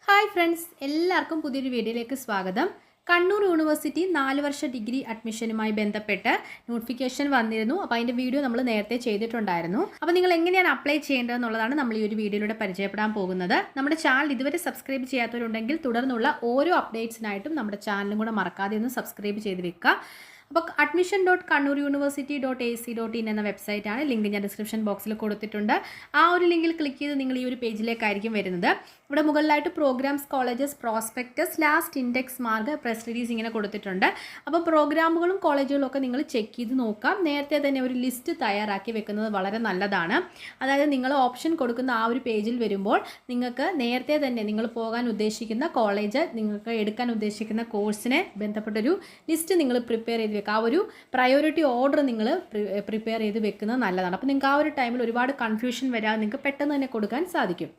Hi friends, എല്ലാവർക്കും പുതിയൊരു വീഡിയോയിലേക്ക് സ്വാഗതം. കണ്ണൂർ യൂണിവേഴ്സിറ്റി 4 വർഷ ഡിഗ്രി അഡ്മിഷനുമായി ബന്ധപ്പെട്ട് നോട്ടിഫിക്കേഷൻ വന്നിരുന്നു. അപ്പോൾ അതിൻ്റെ വീഡിയോ നമ്മൾ നേരത്തെ ചെയ്തിട്ടുണ്ടായിരുന്നു. അപ്പോൾ നിങ്ങൾ എങ്ങനെയാണ് അപ്ലൈ ചെയ്യേണ്ടതെന്നുള്ളതാണ് നമ്മൾ ഈ ഒരു വീഡിയോയിലൂടെ പരിചയപ്പെടാൻ പോകുന്നത്. നമ്മുടെ ചാനൽ ഇതുവരെ സബ്സ്ക്രൈബ് ചെയ്യാത്തവരുണ്ടെങ്കിൽ തുടർന്നുള്ള ഓരോ അപ്ഡേറ്റ്സിനായിട്ടും നമ്മുടെ ചാനലും കൂടെ മറക്കാതെ ഒന്ന് സബ്സ്ക്രൈബ് ചെയ്ത് വെക്കുക. അപ്പോൾ admission.kannur.university.ac.in എന്ന വെബ്സൈറ്റാണ്. ലിങ്ക് ഞാൻ ഡിസ്ക്രിപ്ഷൻ ബോക്സിൽ കൊടുത്തിട്ടുണ്ട്. ആ ഒരു ലിങ്കിൽ ക്ലിക്ക് ചെയ്ത് നിങ്ങൾ ഈ ഒരു പേജിലേക്കായിരിക്കും വരുന്നത്. ഇവിടെ മുകളിലായിട്ട് programmes, colleges, prospectus, last index mark, press release ഇങ്ങനെ കൊടുത്തിട്ടുണ്ട്. അപ്പോൾ പ്രോഗ്രാമുകളും കോളേജുകളും ഒക്കെ നിങ്ങൾ ചെക്ക് ചെയ്ത് നോക്കാം. നേരത്തെ തന്നെ ഒരു ലിസ്റ്റ് തയ്യാറാക്കി വെക്കുന്നത് വളരെ നല്ലതാണ്. അതായത് നിങ്ങൾ ഓപ്ഷൻ കൊടുക്കുന്ന ആ ഒരു പേജിൽ വരുമ്പോൾ നിങ്ങൾക്ക് നേരത്തെ തന്നെ നിങ്ങൾ പോകാൻ ഉദ്ദേശിക്കുന്ന കോളേജ്, നിങ്ങൾക്ക് എടുക്കാൻ ഉദ്ദേശിക്കുന്ന കോഴ്സിനെ ബന്ധപ്പെട്ടൊരു ലിസ്റ്റ് നിങ്ങൾ പ്രിപ്പയർ ചെയ്ത് വെക്കുക. ആ ഒരു പ്രയോറിറ്റി ഓർഡർ നിങ്ങൾ പ്രിപ്പയർ ചെയ്ത് വെക്കുന്നത് നല്ലതാണ്. അപ്പോൾ നിങ്ങൾക്ക് ആ ഒരു ടൈമിൽ ഒരുപാട് കൺഫ്യൂഷൻ വരാതെ നിങ്ങൾക്ക് പെട്ടെന്ന് തന്നെ കൊടുക്കാൻ സാധിക്കും.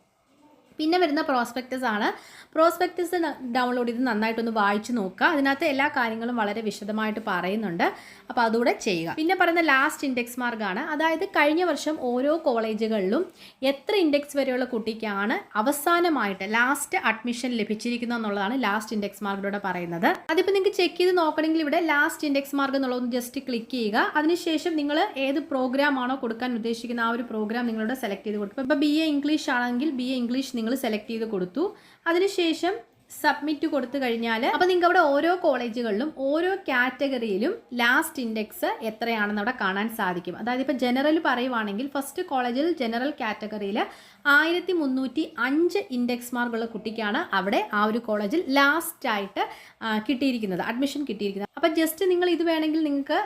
പിന്നെ വരുന്ന പ്രോസ്പെക്ടസ് ആണ്. പ്രോസ്പെക്ടസ് ഡൗൺലോഡ് ചെയ്ത് നന്നായിട്ടൊന്ന് വായിച്ച് നോക്കുക. അതിനകത്ത് എല്ലാ കാര്യങ്ങളും വളരെ വിശദമായിട്ട് പറയുന്നുണ്ട്. അപ്പോൾ അതുകൂടെ ചെയ്യുക. പിന്നെ പറയുന്ന ലാസ്റ്റ് ഇൻഡെക്സ് മാർക്കാണ്. അതായത് കഴിഞ്ഞ വർഷം ഓരോ കോളേജുകളിലും എത്ര ഇൻഡെക്സ് വരെയുള്ള കുട്ടിക്കാണ് അവസാനമായിട്ട് ലാസ്റ്റ് അഡ്മിഷൻ ലഭിച്ചിരിക്കുന്നത് എന്നുള്ളതാണ് ലാസ്റ്റ് ഇൻഡെക്സ് മാർക്കിലൂടെ പറയുന്നത്. അതിപ്പോൾ നിങ്ങൾക്ക് ചെക്ക് ചെയ്ത് നോക്കണമെങ്കിൽ ഇവിടെ ലാസ്റ്റ് ഇൻഡെക്സ് മാർക്ക് എന്നുള്ളതൊന്ന് ജസ്റ്റ് ക്ലിക്ക് ചെയ്യുക. അതിനുശേഷം നിങ്ങൾ ഏത് പ്രോഗ്രാം ആണോ കൊടുക്കാൻ ഉദ്ദേശിക്കുന്ന ആ ഒരു പ്രോഗ്രാം നിങ്ങളുടെ സെലക്ട് ചെയ്ത് കൊടുക്കും. ഇപ്പോൾ BA ഇംഗ്ലീഷ് ആണെങ്കിൽ BA ഇംഗ്ലീഷ് നിങ്ങൾ സെലക്ട് ചെയ്ത് കൊടുത്തു. അതിനുശേഷം സബ്മിറ്റ് കൊടുത്തു കഴിഞ്ഞാൽ അപ്പോൾ നിങ്ങൾക്ക് അവിടെ ഓരോ കോളേജുകളിലും ഓരോ കാറ്റഗറിയിലും ലാസ്റ്റ് ഇൻഡെക്സ് എത്രയാണെന്ന് അവിടെ കാണാൻ സാധിക്കും. അതായത് ഇപ്പോൾ ജനറൽ പറയുവാണെങ്കിൽ ഫസ്റ്റ് കോളേജിൽ ജനറൽ കാറ്റഗറിയിൽ 1305 ഇൻഡെക്സ് മാർക്കുള്ള കുട്ടിക്കാണ് അവിടെ ആ ഒരു കോളേജിൽ ലാസ്റ്റായിട്ട് കിട്ടിയിരിക്കുന്നത്, അഡ്മിഷൻ കിട്ടിയിരിക്കുന്നത്. അപ്പോൾ ജസ്റ്റ് നിങ്ങൾ ഇത് വേണമെങ്കിൽ നിങ്ങൾക്ക്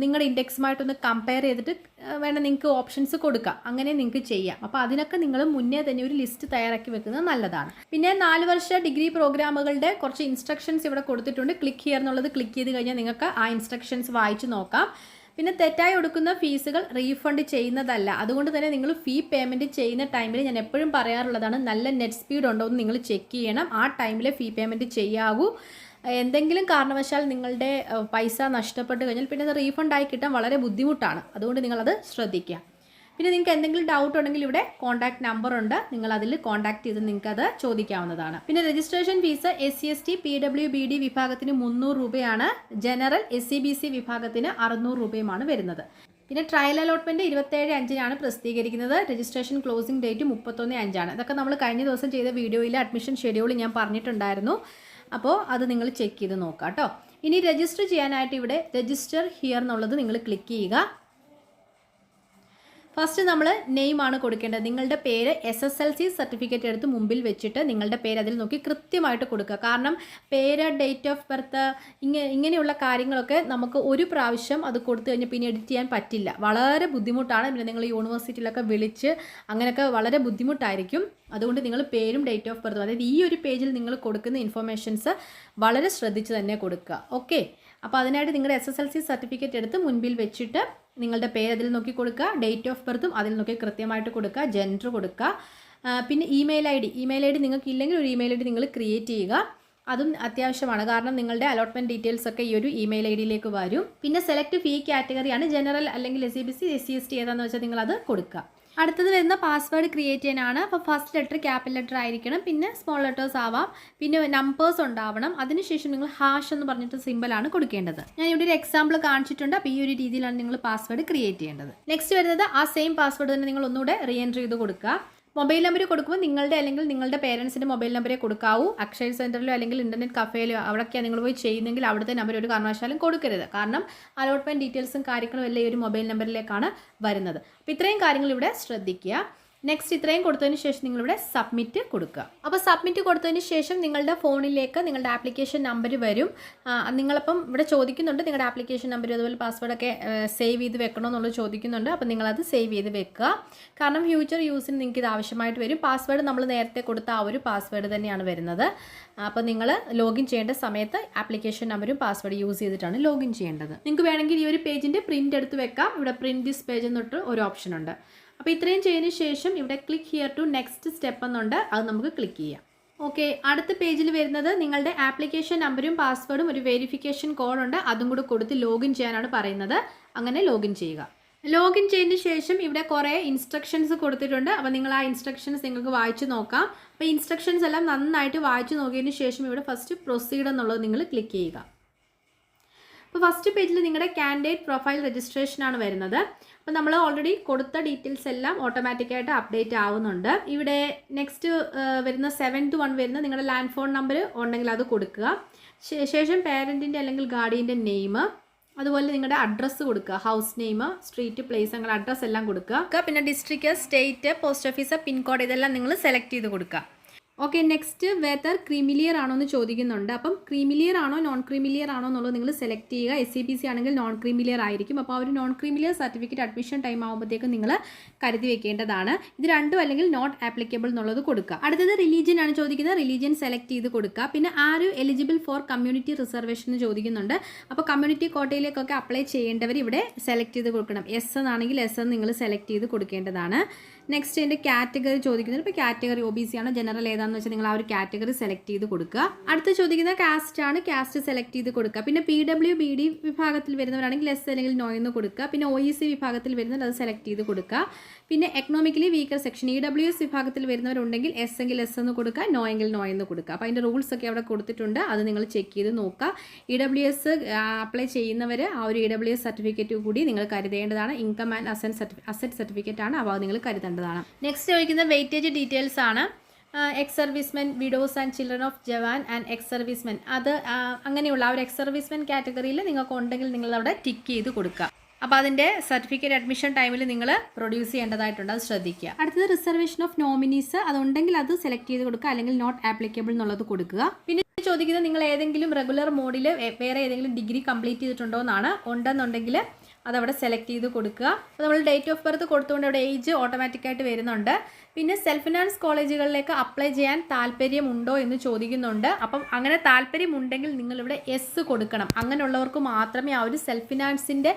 നിങ്ങളുടെ ഇൻഡെക്സുമായിട്ടൊന്ന് കമ്പയർ ചെയ്തിട്ട് വേണം നിങ്ങൾക്ക് ഓപ്ഷൻസ് കൊടുക്കാം. അങ്ങനെ നിങ്ങൾക്ക് ചെയ്യാം. അപ്പോൾ അതിനൊക്കെ നിങ്ങൾ മുന്നേ തന്നെ ഒരു ലിസ്റ്റ് തയ്യാറാക്കി വെക്കുന്നത് നല്ലതാണ്. പിന്നെ 4 വർഷ ഡിഗ്രി പ്രോഗ്രാമുകളുടെ കുറച്ച് ഇൻസ്ട്രക്ഷൻസ് ഇവിടെ കൊടുത്തിട്ടുണ്ട്. ക്ലിക്ക് ഹിയർ എന്നുള്ളത് ക്ലിക്ക് ചെയ്ത് കഴിഞ്ഞാൽ നിങ്ങൾക്ക് ആ ഇൻസ്ട്രക്ഷൻസ് വായിച്ച് നോക്കാം. പിന്നെ തെറ്റായി കൊടുക്കുന്ന ഫീസുകൾ റീഫണ്ട് ചെയ്യുന്നതല്ല. അതുകൊണ്ട് തന്നെ നിങ്ങൾ ഫീ പേയ്മെൻറ്റ് ചെയ്യുന്ന ടൈമിൽ ഞാൻ എപ്പോഴും പറയാറുള്ളതാണ്, നല്ല നെറ്റ് സ്പീഡ് ഉണ്ടോ എന്ന് നിങ്ങൾ ചെക്ക് ചെയ്യണം. ആ ടൈമിൽ ഫീ പേയ്മെൻറ്റ് ചെയ്യാവൂ. എന്തെങ്കിലും കാരണവശാൽ നിങ്ങളുടെ പൈസ നഷ്ടപ്പെട്ട് കഴിഞ്ഞാൽ പിന്നെ അത് റീഫണ്ടായി കിട്ടാൻ വളരെ ബുദ്ധിമുട്ടാണ്. അതുകൊണ്ട് നിങ്ങളത് ശ്രദ്ധിക്കുക. പിന്നെ നിങ്ങൾക്ക് എന്തെങ്കിലും ഡൗട്ട് ഉണ്ടെങ്കിൽ ഇവിടെ കോൺടാക്ട് നമ്പർ ഉണ്ട്, നിങ്ങൾ അതിൽ കോൺടാക്ട് ചെയ്ത് നിങ്ങൾക്ക് അത് ചോദിക്കാവുന്നതാണ്. പിന്നെ രജിസ്ട്രേഷൻ ഫീസ് SC/ST PWBD വിഭാഗത്തിന് 300 രൂപയാണ്. ജനറൽ SC/BC വിഭാഗത്തിന് 600 രൂപയുമാണ് വരുന്നത്. പിന്നെ ട്രയൽ അലോട്ട്മെൻറ്റ് 27/5 പ്രസിദ്ധീകരിക്കുന്നത്. Registration closing date 31/5. ഇതൊക്കെ നമ്മൾ കഴിഞ്ഞ ദിവസം ചെയ്ത വീഡിയോയിൽ അഡ്മിഷൻ ഷെഡ്യൂൾ ഞാൻ പറഞ്ഞിട്ടുണ്ടായിരുന്നു. അപ്പോൾ അത് നിങ്ങൾ ചെക്ക് ചെയ്ത് നോക്കാം കേട്ടോ. ഇനി രജിസ്റ്റർ ചെയ്യാനായിട്ട് ഇവിടെ രജിസ്റ്റർ ഹിയർ എന്നുള്ളത് നിങ്ങൾ ക്ലിക്ക് ചെയ്യുക. ഫസ്റ്റ് നമ്മൾ നെയിമാണ് കൊടുക്കേണ്ടത്. നിങ്ങളുടെ പേര് SSLC സർട്ടിഫിക്കറ്റ് എടുത്ത് മുമ്പിൽ വെച്ചിട്ട് നിങ്ങളുടെ പേര് അതിൽ നോക്കി കൃത്യമായിട്ട് കൊടുക്കുക. കാരണം പേര്, ഡേറ്റ് ഓഫ് ബർത്ത്, ഇങ്ങനെയുള്ള കാര്യങ്ങളൊക്കെ നമുക്ക് ഒരു പ്രാവശ്യം അത് കൊടുത്തു കഴിഞ്ഞാൽ പിന്നെ എഡിറ്റ് ചെയ്യാൻ പറ്റില്ല, വളരെ ബുദ്ധിമുട്ടാണ്. പിന്നെ നിങ്ങൾ യൂണിവേഴ്സിറ്റിയിലൊക്കെ വിളിച്ച് അങ്ങനെയൊക്കെ വളരെ ബുദ്ധിമുട്ടായിരിക്കും. അതുകൊണ്ട് നിങ്ങൾ പേരും ഡേറ്റ് ഓഫ് ബർത്തും, അതായത് ഈ ഒരു പേജിൽ നിങ്ങൾ കൊടുക്കുന്ന ഇൻഫർമേഷൻസ് വളരെ ശ്രദ്ധിച്ച് തന്നെ കൊടുക്കുക. ഓക്കെ, അപ്പോൾ അതിനായിട്ട് നിങ്ങളുടെ SSLC സർട്ടിഫിക്കറ്റ് എടുത്ത് മുൻപിൽ വെച്ചിട്ട് നിങ്ങളുടെ പേര് അതിൽ നോക്കി കൊടുക്കുക, ഡേറ്റ് ഓഫ് ബർത്തും അതിൽ നോക്കി കൃത്യമായിട്ട് കൊടുക്കുക, ജെൻഡർ കൊടുക്കുക. പിന്നെ ഇമെയിൽ ഐ ഡി നിങ്ങൾക്ക് ഇല്ലെങ്കിൽ ഒരു ഇമെയിൽ ID നിങ്ങൾ ക്രിയേറ്റ് ചെയ്യുക. അതും അത്യാവശ്യമാണ്. കാരണം നിങ്ങളുടെ അലോട്ട്മെൻറ്റ് ഡീറ്റെയിൽസ് ഒക്കെ ഈ ഒരു ഇമെയിൽ IDയിലേക്ക് വരും. പിന്നെ സെലക്ട് ഫീ കാറ്റഗറിയാണ് ജനറൽ അല്ലെങ്കിൽ SC/BC SC/ST ഏതാണെന്ന് വെച്ചാൽ നിങ്ങളത് കൊടുക്കുക. അടുത്തത് വരുന്ന പാസ്വേഡ് ക്രിയേറ്റ് ചെയ്യാനാണ്. അപ്പോൾ ഫസ്റ്റ് ലെറ്റർ ക്യാപിറ്റൽ ലെറ്റർ ആയിരിക്കണം, പിന്നെ സ്മോൾ ലെറ്റേഴ്സ് ആവാം, പിന്നെ നമ്പേഴ്സ് ഉണ്ടാവണം. അതിനുശേഷം നിങ്ങൾ ഹാഷ് എന്ന് പറഞ്ഞിട്ട് സിമ്പിളാണ് കൊടുക്കേണ്ടത്. ഞാൻ ഇവിടെ ഒരു എക്സാമ്പിൾ കാണിച്ചിട്ടുണ്ട്. അപ്പോൾ ഈ ഒരു രീതിയിലാണ് നിങ്ങൾ പാസ്വേഡ് ക്രിയേറ്റ് ചെയ്യേണ്ടത്. നെക്സ്റ്റ് വരുന്നത് ആ സെയിം പാസ്വേഡ് തന്നെ നിങ്ങൾ ഒന്നുകൂടെ റീ എൻട്രി ചെയ്ത് കൊടുക്കുക. മൊബൈൽ നമ്പർ കൊടുക്കുമ്പോൾ നിങ്ങളുടെ അല്ലെങ്കിൽ നിങ്ങളുടെ പേരൻസിൻ്റെ മൊബൈൽ നമ്പറേ കൊടുക്കാവൂ. അക്ഷയ സെൻറ്ററിലോ അല്ലെങ്കിൽ ഇൻ്റർനെറ്റ് കഫേയിലോ അവിടെയൊക്കെയാണ് നിങ്ങൾ പോയി ചെയ്യുന്നെങ്കിൽ അവിടുത്തെ നമ്പർ ഒരു കാരണവശാലും കൊടുക്കരുത്. കാരണം അലോട്ട്മെൻറ്റ് ഡീറ്റെയിൽസും കാര്യങ്ങളും എല്ലാം ഈ ഒരു മൊബൈൽ നമ്പറിലേക്കാണ് വരുന്നത്. അപ്പോൾ ഇത്രയും കാര്യങ്ങൾ ഇവിടെ ശ്രദ്ധിക്കുക. നെക്സ്റ്റ് ഇത്രയും കൊടുത്തതിന് ശേഷം നിങ്ങളിവിടെ സബ്മിറ്റ് കൊടുക്കുക. അപ്പോൾ സബ്മിറ്റ് കൊടുത്തതിന് ശേഷം നിങ്ങളുടെ ഫോണിലേക്ക് നിങ്ങളുടെ ആപ്ലിക്കേഷൻ നമ്പർ വരും. നിങ്ങളപ്പം ഇവിടെ ചോദിക്കുന്നുണ്ട് നിങ്ങളുടെ ആപ്ലിക്കേഷൻ നമ്പർ അതുപോലെ പാസ്വേഡൊക്കെ സേവ് ചെയ്ത് വെക്കണോ എന്നുള്ളത് ചോദിക്കുന്നുണ്ട്. അപ്പോൾ നിങ്ങളത് സേവ് ചെയ്ത് വെക്കുക. കാരണം ഫ്യൂച്ചർ യൂസിന് നിങ്ങൾക്ക് ഇത് ആവശ്യമായിട്ട് വരും. പാസ്വേഡ് നമ്മൾ നേരത്തെ കൊടുത്ത ആ ഒരു പാസ്വേഡ് തന്നെയാണ് വരുന്നത്. അപ്പോൾ നിങ്ങൾ ലോഗിൻ ചെയ്യേണ്ട സമയത്ത് ആപ്ലിക്കേഷൻ നമ്പറും പാസ്വേഡ് യൂസ് ചെയ്തിട്ടാണ് ലോഗിൻ ചെയ്യേണ്ടത്. നിങ്ങൾക്ക് വേണമെങ്കിൽ ഈ ഒരു പേജിൻ്റെ പ്രിൻ്റ് എടുത്ത് വെക്കാം. ഇവിടെ പ്രിൻറ്റ് ദിസ് പേജ് എന്നിട്ട് ഒരു ഓപ്ഷൻ ഉണ്ട്. അപ്പോൾ ഇത്രയും ചെയ്തതിന് ശേഷം ഇവിടെ click here to next step എന്നുണ്ട്, അത് നമുക്ക് ക്ലിക്ക് ചെയ്യാം. ഓക്കെ, അടുത്ത പേജിൽ വരുന്നത് നിങ്ങളുടെ ആപ്ലിക്കേഷൻ നമ്പറും പാസ്വേഡും ഒരു വെരിഫിക്കേഷൻ കോഡുണ്ട്, അതും കൂടെ കൊടുത്ത് ലോഗിൻ ചെയ്യാനാണ് പറയുന്നത്. അങ്ങനെ ലോഗിൻ ചെയ്യുക. ലോഗിൻ ചെയ്തതിന് ശേഷം ഇവിടെ കുറേ ഇൻസ്ട്രക്ഷൻസ് കൊടുത്തിട്ടുണ്ട്. അപ്പോൾ നിങ്ങൾ ആ ഇൻസ്ട്രക്ഷൻസ് നിങ്ങൾക്ക് വായിച്ച് നോക്കാം. അപ്പോൾ ഇൻസ്ട്രക്ഷൻസ് എല്ലാം നന്നായിട്ട് വായിച്ച് നോക്കിയതിന് ശേഷം ഇവിടെ ഫസ്റ്റ് പ്രൊസീഡ് എന്നുള്ളത് നിങ്ങൾ ക്ലിക്ക് ചെയ്യുക. അപ്പോൾ ഫസ്റ്റ് പേജിൽ നിങ്ങളുടെ കാൻഡിഡേറ്റ് പ്രൊഫൈൽ രജിസ്ട്രേഷൻ ആണ് വരുന്നത്. അപ്പോൾ നമ്മൾ ഓൾറെഡി കൊടുത്ത ഡീറ്റെയിൽസ് എല്ലാം ഓട്ടോമാറ്റിക്കായിട്ട് അപ്ഡേറ്റ് ആവുന്നുണ്ട്. ഇവിടെ നെക്സ്റ്റ് വരുന്ന 7th വൺ വരുന്ന നിങ്ങളുടെ ലാൻഡ് ഫോൺ നമ്പർ ഉണ്ടെങ്കിൽ അത് കൊടുക്കുക. ശേഷം പേരൻറ്റിൻ്റെ അല്ലെങ്കിൽ ഗാർഡിയൻ്റെ നെയിം, അതുപോലെ നിങ്ങളുടെ അഡ്രസ്സ് കൊടുക്കുക, ഹൗസ് നെയിം, സ്ട്രീറ്റ്, പ്ലേസ്, അങ്ങനെ അഡ്രസ്സ് എല്ലാം കൊടുക്കുക. പിന്നെ district, state, post office, pin code ഇതെല്ലാം നിങ്ങൾ സെലക്ട് ചെയ്ത് കൊടുക്കുക. ഓക്കെ, നെക്സ്റ്റ് വെതർ ക്രീമിലിയർ ആണോ എന്ന് ചോദിക്കുന്നുണ്ട്. അപ്പം ക്രീമിലിയർ ആണോ നോൺ ക്രീമിലിയർ ആണോ എന്നുള്ളത് നിങ്ങൾ സെലക്ട് ചെയ്യുക. SCPC ആണെങ്കിൽ നോൺ ക്രീമിലിയർ ആയിരിക്കും. അപ്പോൾ ആ ഒരു non creamy layer certificate admission time ആകുമ്പോഴത്തേക്കും നിങ്ങൾ കരുതി വെക്കേണ്ടതാണ്. ഇത് രണ്ടും അല്ലെങ്കിൽ നോട്ട് ആപ്ലിക്കബിൾ എന്നുള്ളത് കൊടുക്കുക. അടുത്തത് റിലീജിയൻ ആണ് ചോദിക്കുന്നത്. റിലീജിയൻ സെലക്ട് ചെയ്ത് കൊടുക്കുക. പിന്നെ ആര് എലിജിബിൾ ഫോർ കമ്മ്യൂണിറ്റി റിസർവേഷൻ എന്ന് ചോദിക്കുന്നുണ്ട്. അപ്പോൾ കമ്മ്യൂണിറ്റി കോട്ടയിലേക്കൊക്കെ അപ്ലൈ ചെയ്യേണ്ടവർ ഇവിടെ സെലക്ട് ചെയ്ത് കൊടുക്കണം. എസ് എന്നാണെങ്കിൽ എസ് എന്ന് നിങ്ങൾ സെലക്ട് ചെയ്ത് കൊടുക്കേണ്ടതാണ്. നെക്സ്റ്റ് എൻ്റെ കാറ്റഗറി ചോദിക്കുന്നത്. ഇപ്പോൾ കാറ്റഗറി OBC ആണോ ജനറൽ ഏതാണെന്ന് വെച്ചാൽ നിങ്ങൾ ആ ഒരു കാറ്റഗറി സെലക്ട് ചെയ്ത് കൊടുക്കുക. അടുത്ത് ചോദിക്കുന്ന കാസ്റ്റ് ആണ്, കാസ്റ്റ് സെലക്ട് ചെയ്ത് കൊടുക്കുക. പിന്നെ PWBD വിഭാഗത്തിൽ വരുന്നവരാണെങ്കിൽ എസ് അല്ലെങ്കിൽ നോ എന്ന് കൊടുക്കുക. പിന്നെ OEC വിഭാഗത്തിൽ വരുന്നവർ അത് സെലക്ട് ചെയ്ത് കൊടുക്കുക. പിന്നെ എക്കണോമിക്കലി വീക്കർ സെക്ഷൻ EWS വിഭാഗത്തിൽ വരുന്നവരുണ്ടെങ്കിൽ എസ് എങ്കിൽ എസ് എന്ന് കൊടുക്കുക, നോ എങ്കിൽ നോ എന്ന് കൊടുക്കുക. അപ്പോൾ അതിൻ്റെ റൂൾസ് ഒക്കെ അവിടെ കൊടുത്തിട്ടുണ്ട്. അത് നിങ്ങൾ ചെക്ക് ചെയ്ത് നോക്കുക. EWS അപ്ലൈ ചെയ്യുന്നവർ ആ ഒരു EWS സർട്ടിഫിക്കറ്റ് കൂടി നിങ്ങൾ കരുതേണ്ടതാണ്. ഇൻകം ആൻഡ് അസറ്റ് സർട്ടിഫിക്കറ്റ് ആണ്. അപ്പോൾ അത് നിങ്ങൾ കരുതേണ്ടതാണ്. നെക്സ്റ്റ് ചോദിക്കുന്ന വെയിറ്റേജ് ഡീറ്റെയിൽസ് ആണ്. Ex servicemen, widows and children of jawan and ex servicemen, അത് അങ്ങനെയുള്ള ആ ഒരു എക്സ് സർവീസ്മെൻ കാറ്റഗറിയിൽ നിങ്ങൾക്ക് ഉണ്ടെങ്കിൽ നിങ്ങളവിടെ ടിക്ക് ചെയ്ത് കൊടുക്കുക. അപ്പോൾ അതിൻ്റെ സർട്ടിഫിക്കറ്റ് അഡ്മിഷൻ ടൈമിൽ നിങ്ങൾ പ്രൊഡ്യൂസ് ചെയ്യേണ്ടതായിട്ടുണ്ട്. അത് ശ്രദ്ധിക്കുക. അടുത്തത് റിസർവേഷൻ ഓഫ് നോമിനീസ്, അതുണ്ടെങ്കിൽ അത് സെലക്ട് ചെയ്ത് കൊടുക്കുക, അല്ലെങ്കിൽ നോട്ട് ആപ്ലിക്കബിൾ എന്നുള്ളത് കൊടുക്കുക. പിന്നെ ചോദിക്കുന്നത് നിങ്ങൾ ഏതെങ്കിലും റെഗുലർ മോഡിൽ വേറെ ഏതെങ്കിലും ഡിഗ്രി കംപ്ലീറ്റ് ചെയ്തിട്ടുണ്ടോ എന്നാണ്. ഉണ്ടെന്നുണ്ടെങ്കിൽ അതവിടെ സെലക്ട് ചെയ്ത് കൊടുക്കുക. അപ്പോൾ നമ്മൾ ഡേറ്റ് ഓഫ് ബർത്ത് കൊടുത്തുകൊണ്ട് അവിടെ ഏജ് ഓട്ടോമാറ്റിക്കായിട്ട് വരുന്നുണ്ട്. പിന്നെ സെൽഫ് ഫിനാൻസ് കോളേജുകളിലേക്ക് അപ്ലൈ ചെയ്യാൻ താല്പര്യമുണ്ടോ എന്ന് ചോദിക്കുന്നുണ്ട്. അപ്പം അങ്ങനെ താല്പര്യമുണ്ടെങ്കിൽ നിങ്ങളിവിടെ എസ് കൊടുക്കണം. അങ്ങനെയുള്ളവർക്ക് മാത്രമേ ആ ഒരു സെൽഫ് ഫിനാൻസിൻ്റെ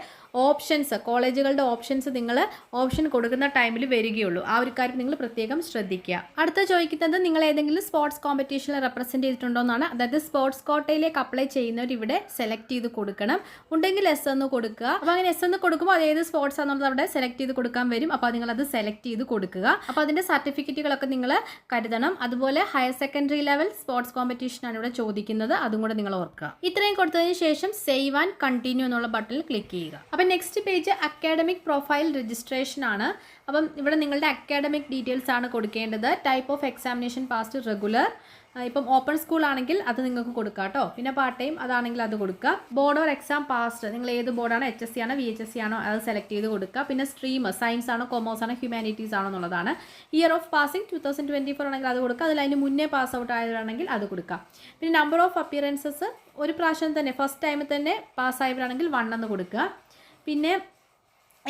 ഓപ്ഷൻസ്, കോളേജുകളുടെ ഓപ്ഷൻസ് നിങ്ങൾ ഓപ്ഷൻ കൊടുക്കുന്ന ടൈമിൽ വരികയുള്ളൂ. ആ ഒരു കാര്യം നിങ്ങൾ പ്രത്യേകം ശ്രദ്ധിക്കുക. അടുത്ത ചോദിക്കുന്നത് നിങ്ങൾ ഏതെങ്കിലും സ്പോർട്സ് കോമ്പറ്റീഷനിൽ റെപ്രസെൻറ്റ് ചെയ്തിട്ടുണ്ടോ എന്നാണ്. അതായത് സ്പോർട്സ് കോട്ടയിലേക്ക് അപ്ലൈ ചെയ്യുന്നവർ ഇവിടെ സെലക്ട് ചെയ്ത് കൊടുക്കണം. ഉണ്ടെങ്കിൽ എസ് എന്ന് കൊടുക്കുക. അപ്പോൾ അങ്ങനെ എസ് എന്ന് കൊടുക്കുമ്പോൾ അത് ഏത് സ്പോർട്സ് ആണെന്നുള്ളത് അവിടെ സെലക്ട് ചെയ്ത് കൊടുക്കാൻ വരും. അപ്പോൾ നിങ്ങളത് സെലക്ട് ചെയ്ത് കൊടുക്കുക. അപ്പോൾ അതിൻ്റെ സർട്ടിഫിക്കറ്റുകളൊക്കെ നിങ്ങൾ കരുതണം. അതുപോലെ ഹയർ സെക്കൻഡറി ലെവൽ സ്പോർട്സ് കോമ്പറ്റീഷനാണ് ഇവിടെ ചോദിക്കുന്നത്. അതും കൂടെ നിങ്ങൾ ഓർക്കുക. ഇത്രയും കൊടുത്തതിന് ശേഷം സേവ് ആൻഡ് കണ്ടിന്യൂ എന്നുള്ള ബട്ടണിൽ ക്ലിക്ക് ചെയ്യുക. അപ്പം next page academic profile registration ആണ്. അപ്പം ഇവിടെ നിങ്ങളുടെ അക്കാഡമിക് ഡീറ്റെയിൽസ് ആണ് കൊടുക്കേണ്ടത്. Type of examination past regular, ഇപ്പം ഓപ്പൺ സ്കൂൾ ആണെങ്കിൽ അത് നിങ്ങൾക്ക് കൊടുക്കുക കേട്ടോ. പിന്നെ പാർട്ട് ടൈം അതാണെങ്കിൽ അത് കൊടുക്കുക. ബോർഡ് ഓർ എക്സാം പാസ്ഡ്, നിങ്ങൾ ഏത് ബോർഡാണോ, HSC ആണോ VHSC ആണോ അത് സെലക്ട് ചെയ്ത് കൊടുക്കുക. പിന്നെ സ്ട്രീം സയൻസ് ആണോ കൊമേഴ്സ് ആണോ ഹ്യൂമാനിറ്റീസ് ആണോ എന്നുള്ളതാണ്. ഇയർ ഓഫ് പാസിംഗ് 2024 ആണെങ്കിൽ അത് കൊടുക്കുക. അതിൽ അതിന് മുന്നേ പാസ് ഔട്ട് ആയവരാണെങ്കിൽ അത് കൊടുക്കുക. പിന്നെ നമ്പർ ഓഫ് അപ്പിയറൻസസ് ഒരു പ്രാവശ്യം തന്നെ ഫസ്റ്റ് ടൈമിൽ തന്നെ പാസ്സായവരാണെങ്കിൽ 1 എന്ന് കൊടുക്കുക. പിന്നെ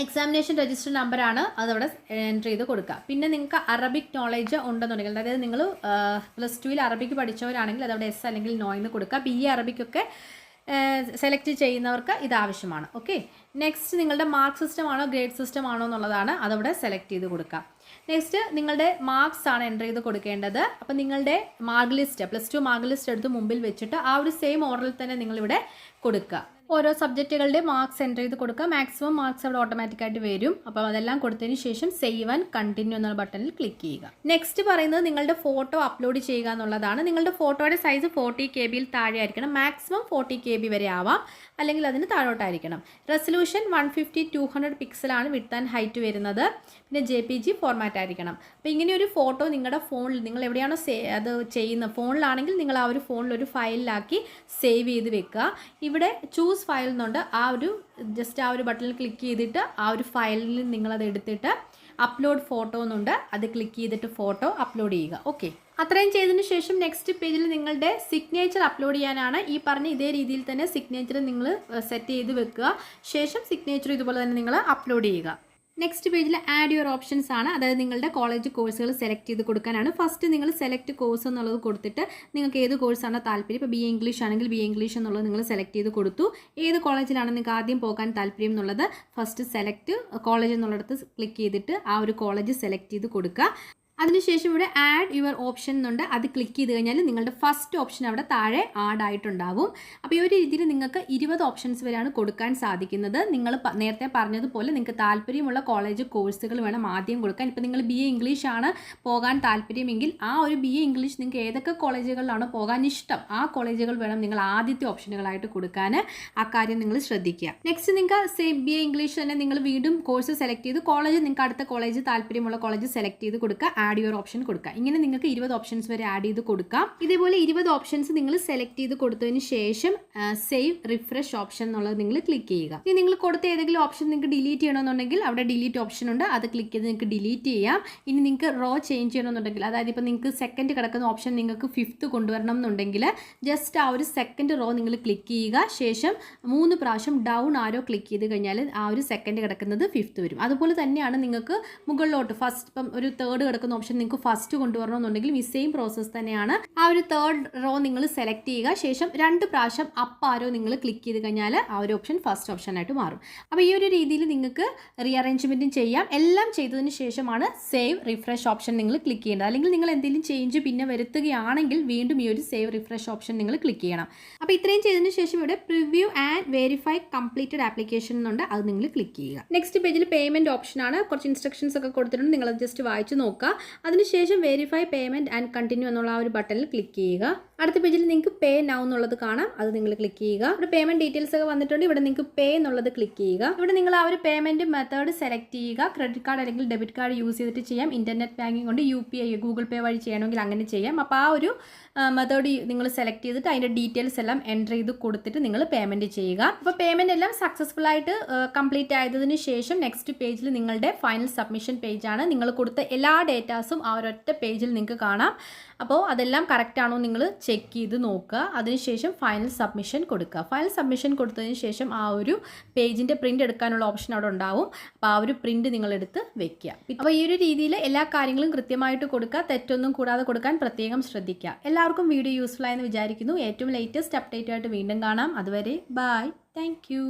എക്സാമിനേഷൻ രജിസ്റ്റർ നമ്പറാണ് അതവിടെ എൻട്രി ചെയ്ത് കൊടുക്കുക. പിന്നെ നിങ്ങൾക്ക് അറബിക് നോളേജ് ഉണ്ടെന്നുണ്ടെങ്കിൽ, അതായത് നിങ്ങൾ +2 അറബിക്ക് പഠിച്ചവരാണെങ്കിൽ അതവിടെ എസ് അല്ലെങ്കിൽ നോ എന്ന് കൊടുക്കുക. BA അറബിക്കൊക്കെ സെലക്ട് ചെയ്യുന്നവർക്ക് ഇത് ആവശ്യമാണ്. ഓക്കെ, നെക്സ്റ്റ് നിങ്ങളുടെ മാർക്ക് സിസ്റ്റം ആണോ ഗ്രേഡ് സിസ്റ്റം ആണോ എന്നുള്ളതാണ്. അതവിടെ സെലക്ട് ചെയ്ത് കൊടുക്കുക. നെക്സ്റ്റ് നിങ്ങളുടെ മാർക്സ് ആണ് എൻ്റർ ചെയ്ത് കൊടുക്കേണ്ടത്. അപ്പോൾ നിങ്ങളുടെ മാർക്ക് ലിസ്റ്റ് +2 മാർക്ക് ലിസ്റ്റ് എടുത്ത് മുമ്പിൽ വെച്ചിട്ട് ആ ഒരു സെയിം ഓർഡറിൽ തന്നെ നിങ്ങളിവിടെ കൊടുക്കുക. ഓരോ സബ്ജക്റ്റുകളുടെ മാർക്സ് എൻ്റർ ചെയ്ത് കൊടുക്കുക. മാക്സിമം മാർക്സ് അവിടെ ഓട്ടോമാറ്റിക്കായിട്ട് വരും. അപ്പോൾ അതെല്ലാം കൊടുത്തതിന് ശേഷം സേവ് ആൻഡ് കണ്ടിന്യൂ എന്ന ബട്ടണിൽ ക്ലിക്ക് ചെയ്യുക. നെക്സ്റ്റ് പറയുന്നത് നിങ്ങളുടെ ഫോട്ടോ അപ്ലോഡ് ചെയ്യുക എന്നുള്ളതാണ്. നിങ്ങളുടെ ഫോട്ടോയുടെ സൈസ് 40 KB താഴെ ആയിരിക്കണം. മാക്സിമം 40 KB വരെ ആവാം, അല്ലെങ്കിൽ അതിന് താഴോട്ടായിരിക്കണം. റെസൊല്യൂഷൻ 150-200 പിക്സലാണ് വിഡ്ത്ത് ആൻഡ് ഹൈറ്റ് വരുന്നത്. പിന്നെ JPG ഫോർമാറ്റ് ആയിരിക്കണം. അപ്പോൾ ഇങ്ങനെ ഒരു ഫോട്ടോ നിങ്ങളുടെ ഫോണിൽ നിങ്ങൾ എവിടെയാണോ അത് ചെയ്യുന്നത്, ഫോണിലാണെങ്കിൽ നിങ്ങൾ ആ ഒരു ഫോണിൽ ഒരു ഫയലിലാക്കി സേവ് ചെയ്ത് വെക്കുക. ഇവിടെ ചൂസ് ഫയൽ എന്നുണ്ട്. ആ ഒരു ജസ്റ്റ് ആ ഒരു ബട്ടണിൽ ക്ലിക്ക് ചെയ്തിട്ട് ആ ഒരു ഫയലിൽ നിങ്ങളത് എടുത്തിട്ട് അപ്ലോഡ് ഫോട്ടോ എന്നുണ്ട്. അത് ക്ലിക്ക് ചെയ്തിട്ട് ഫോട്ടോ അപ്ലോഡ് ചെയ്യുക. ഓക്കെ, അത്രയും ചെയ്തതിന് ശേഷം നെക്സ്റ്റ് പേജിൽ നിങ്ങളുടെ സിഗ്നേച്ചർ അപ്ലോഡ് ചെയ്യാനാണ്. ഈ പറഞ്ഞ ഇതേ രീതിയിൽ തന്നെ സിഗ്നേച്ചർ നിങ്ങൾ സെറ്റ് ചെയ്ത് വെക്കുക. ശേഷം സിഗ്നേച്ചർ ഇതുപോലെ തന്നെ നിങ്ങൾ അപ്ലോഡ് ചെയ്യുക. നെക്സ്റ്റ് പേജിൽ ആഡ് യുവർ ഓപ്ഷൻസ് ആണ്. അതായത് നിങ്ങളുടെ കോളേജ് കോഴ്സുകൾ സെലക്ട് ചെയ്ത് കൊടുക്കാനാണ്. ഫസ്റ്റ് നിങ്ങൾ സെലക്ട് കോഴ്സ് എന്നുള്ളത് കൊടുത്തിട്ട് നിങ്ങൾക്ക് ഏത് കോഴ്സാണോ താല്പര്യം, ഇപ്പോൾ BA ഇംഗ്ലീഷ് ആണെങ്കിൽ BA ഇംഗ്ലീഷ് എന്നുള്ളത് നിങ്ങൾ സെലക്ട് ചെയ്ത് കൊടുത്തു. ഏത് കോളേജിലാണ് നിങ്ങൾക്ക് ആദ്യം പോകാൻ താല്പര്യം എന്നുള്ളത് ഫസ്റ്റ് സെലക്ട് കോളേജ് എന്നുള്ളിടത്ത് ക്ലിക്ക് ചെയ്തിട്ട് ആ ഒരു കോളേജ് സെലക്ട് ചെയ്ത് കൊടുക്കുക. അതിനുശേഷം ഇവിടെ ആഡ് യുവർ ഓപ്ഷൻ എന്നുണ്ട്, അത് ക്ലിക്ക് ചെയ്ത് കഴിഞ്ഞാൽ നിങ്ങളുടെ ഫസ്റ്റ് ഓപ്ഷൻ അവിടെ താഴെ ആഡ് ആയിട്ടുണ്ടാവും. അപ്പോൾ ഈ ഒരു രീതിയിൽ നിങ്ങൾക്ക് 20 ഓപ്ഷൻസ് വരെയാണ് കൊടുക്കാൻ സാധിക്കുന്നത്. നിങ്ങൾ നേരത്തെ പറഞ്ഞതുപോലെ നിങ്ങൾക്ക് താല്പര്യമുള്ള കോളേജ് കോഴ്സുകൾ വേണം ആദ്യം കൊടുക്കാൻ. ഇപ്പോൾ നിങ്ങൾ BA ഇംഗ്ലീഷ് ആണ് പോകാൻ താല്പര്യമെങ്കിൽ ആ ഒരു BA ഇംഗ്ലീഷ് നിങ്ങൾക്ക് ഏതൊക്കെ കോളേജുകളിലാണോ പോകാൻ ഇഷ്ടം ആ കോളേജുകൾ വേണം നിങ്ങൾ ആദ്യത്തെ ഓപ്ഷനുകളായിട്ട് കൊടുക്കാൻ. ആ കാര്യം നിങ്ങൾ ശ്രദ്ധിക്കുക. നെക്സ്റ്റ് നിങ്ങൾക്ക് BA ഇംഗ്ലീഷ് തന്നെ നിങ്ങൾ വീണ്ടും കോഴ്സ് സെലക്ട് ചെയ്ത് കോളേജ് നിങ്ങൾക്ക് അടുത്ത കോളേജ് താല്പര്യമുള്ള കോളേജ് സെലക്ട് ചെയ്ത് കൊടുക്കുക, ആഡ് യുവർ ഓപ്ഷൻ കൊടുക്കുക. ഇങ്ങനെ നിങ്ങൾക്ക് 20 ഓപ്ഷൻസ് വരെ ആഡ് ചെയ്ത് കൊടുക്കാം. ഇതേപോലെ 20 ഓപ്ഷൻസ് നിങ്ങൾ സെലക്ട് ചെയ്ത് കൊടുത്തതിന് ശേഷം സേവ് റിഫ്രഷ് ഓപ്ഷൻ എന്നുള്ളത് നിങ്ങൾ ക്ലിക്ക് ചെയ്യുക. ഇനി നിങ്ങൾ കൊടുത്ത ഏതെങ്കിലും ഓപ്ഷൻ നിങ്ങൾക്ക് ഡിലീറ്റ് ചെയ്യണമെന്നുണ്ടെങ്കിൽ അവിടെ ഡിലീറ്റ് ഓപ്ഷൻ ഉണ്ട്, അത് ക്ലിക്ക് ചെയ്ത് നിങ്ങൾക്ക് ഡിലീറ്റ് ചെയ്യാം. ഇനി നിങ്ങൾക്ക് റോ ചേഞ്ച് ചെയ്യണമെന്നുണ്ടെങ്കിൽ, അതായത് ഇപ്പോൾ നിങ്ങൾക്ക് സെക്കൻഡ് കിടക്കുന്ന ഓപ്ഷൻ നിങ്ങൾക്ക് 5th കൊണ്ടുവരണം എന്നുണ്ടെങ്കിൽ ജസ്റ്റ് ആ ഒരു സെക്കൻഡ് റോ നിങ്ങൾ ക്ലിക്ക് ചെയ്യുക. ശേഷം 3 പ്രാവശ്യം ഡൗൺ ആരോ ക്ലിക്ക് ചെയ്ത് കഴിഞ്ഞാൽ ആ ഒരു സെക്കൻഡ് കിടക്കുന്നത് 5th വരും. അതുപോലെ തന്നെയാണ് നിങ്ങൾക്ക് മുകളിലോട്ട് ഫസ്റ്റ് ഇപ്പം ഒരു തേർഡ് കിടക്കുന്ന ഓപ്ഷൻ നിങ്ങൾക്ക് ഫസ്റ്റ് കൊണ്ടുവരണമെന്നുണ്ടെങ്കിൽ ഈ സെയിം പ്രോസസ്സ് തന്നെയാണ്. ആ ഒരു തേർഡ് റോ നിങ്ങൾ സെലക്ട് ചെയ്യുക. ശേഷം 2 പ്രാവശ്യം അപ്പ് ആരോ നിങ്ങൾ ക്ലിക്ക് ചെയ്ത് കഴിഞ്ഞാൽ ആ ഒരു ഓപ്ഷൻ ഫസ്റ്റ് ഓപ്ഷനായിട്ട് മാറും. അപ്പോൾ ഈ ഒരു രീതിയിൽ നിങ്ങൾക്ക് റീഅറേഞ്ച്മെൻറ്റും ചെയ്യാം. എല്ലാം ചെയ്തതിന് ശേഷമാണ് സേവ് റിഫ്രഷ് ഓപ്ഷൻ നിങ്ങൾ ക്ലിക്ക് ചെയ്യേണ്ടത്. അല്ലെങ്കിൽ നിങ്ങൾ എന്തെങ്കിലും ചേഞ്ച് പിന്നെ വരുത്തുകയാണെങ്കിൽ വീണ്ടും ഈ ഒരു സേവ് റിഫ്രഷ് ഓപ്ഷൻ നിങ്ങൾ ക്ലിക്ക് ചെയ്യണം. അപ്പോൾ ഇത്രയും ചെയ്തതിന് ശേഷം ഇവിടെ preview and verify completed application എന്നുണ്ട്, അത് നിങ്ങൾ ക്ലിക്ക് ചെയ്യുക. നെക്സ്റ്റ് പേജിൽ പേയ്മെൻറ്റ് ഓപ്ഷനാണ്. കുറച്ച് ഇൻസ്ട്രക്ഷൻസ് ഒക്കെ കൊടുത്തിട്ടുണ്ട്, നിങ്ങളത് ജസ്റ്റ് വായിച്ച് നോക്കുക. അതിനുശേഷം വെരിഫൈ പേയ്മെൻറ്റ് ആൻഡ് കണ്ടിന്യൂ എന്നുള്ള ആ ഒരു ബട്ടണിൽ ക്ലിക്ക് ചെയ്യുക. അടുത്ത പേജിൽ നിങ്ങൾക്ക് പേ നൗ എന്നുള്ളത് കാണാം, അത് നിങ്ങൾ ക്ലിക്ക് ചെയ്യുക. ഇവിടെ പേയ്മെൻറ്റ് ഡീറ്റെയിൽസ് ഒക്കെ വന്നിട്ടുണ്ട്, ഇവിടെ നിങ്ങൾക്ക് പേ എന്നുള്ളത് ക്ലിക്ക് ചെയ്യുക. ഇവിടെ നിങ്ങൾ ആ ഒരു പേയ്മെൻറ്റ് മെത്തേഡ് സെലക്ട് ചെയ്യുക. ക്രെഡിറ്റ് കാർഡ് അല്ലെങ്കിൽ ഡെബിറ്റ് കാർഡ് യൂസ് ചെയ്തിട്ട് ചെയ്യാം. ഇൻ്റർനെറ്റ് ബാങ്കിങ് കൊണ്ട് UPI ഗൂഗിൾ പേ വഴി ചെയ്യണമെങ്കിൽ അങ്ങനെ ചെയ്യാം. അപ്പോൾ ആ ഒരു മെത്തേഡ് നിങ്ങൾ സെലക്ട് ചെയ്തിട്ട് അതിൻ്റെ ഡീറ്റെയിൽസ് എല്ലാം എൻ്റർ ചെയ്ത് കൊടുത്തിട്ട് നിങ്ങൾ പേയ്മെൻറ്റ് ചെയ്യുക. അപ്പോൾ പേയ്മെൻറ്റ് എല്ലാം സക്സസ്ഫുൾ ആയിട്ട് കംപ്ലീറ്റ് ആയതിനു ശേഷം നെക്സ്റ്റ് പേജിൽ നിങ്ങളുടെ ഫൈനൽ സബ്മിഷൻ പേജാണ്. നിങ്ങൾ കൊടുത്ത എല്ലാ ഡേറ്റാസും ആ ഒരൊറ്റ പേജിൽ നിങ്ങൾക്ക് കാണാം. അപ്പോൾ അതെല്ലാം കറക്റ്റ് ആണോ നിങ്ങൾ ചെക്ക് ചെയ്ത് നോക്കുക. അതിനുശേഷം ഫൈനൽ സബ്മിഷൻ കൊടുക്കുക. ഫൈനൽ സബ്മിഷൻ കൊടുത്തതിന് ശേഷം ആ ഒരു പേജിൻ്റെ പ്രിൻ്റ് എടുക്കാനുള്ള ഓപ്ഷൻ അവിടെ ഉണ്ടാവും. അപ്പോൾ ആ ഒരു പ്രിൻ്റ് നിങ്ങളെടുത്ത് വെക്കുക. അപ്പോൾ ഈ ഒരു രീതിയിൽ എല്ലാ കാര്യങ്ങളും കൃത്യമായിട്ട് കൊടുക്കുക, തെറ്റൊന്നും കൂടാതെ കൊടുക്കാൻ പ്രത്യേകം ശ്രദ്ധിക്കുക. എല്ലാവർക്കും വീഡിയോ യൂസ്ഫുൾ ആയെന്ന് വിചാരിക്കുന്നു. ഏറ്റവും ലേറ്റസ്റ്റ് അപ്ഡേറ്റുമായിട്ട് വീണ്ടും കാണാം. അതുവരെ ബൈ, താങ്ക് യു.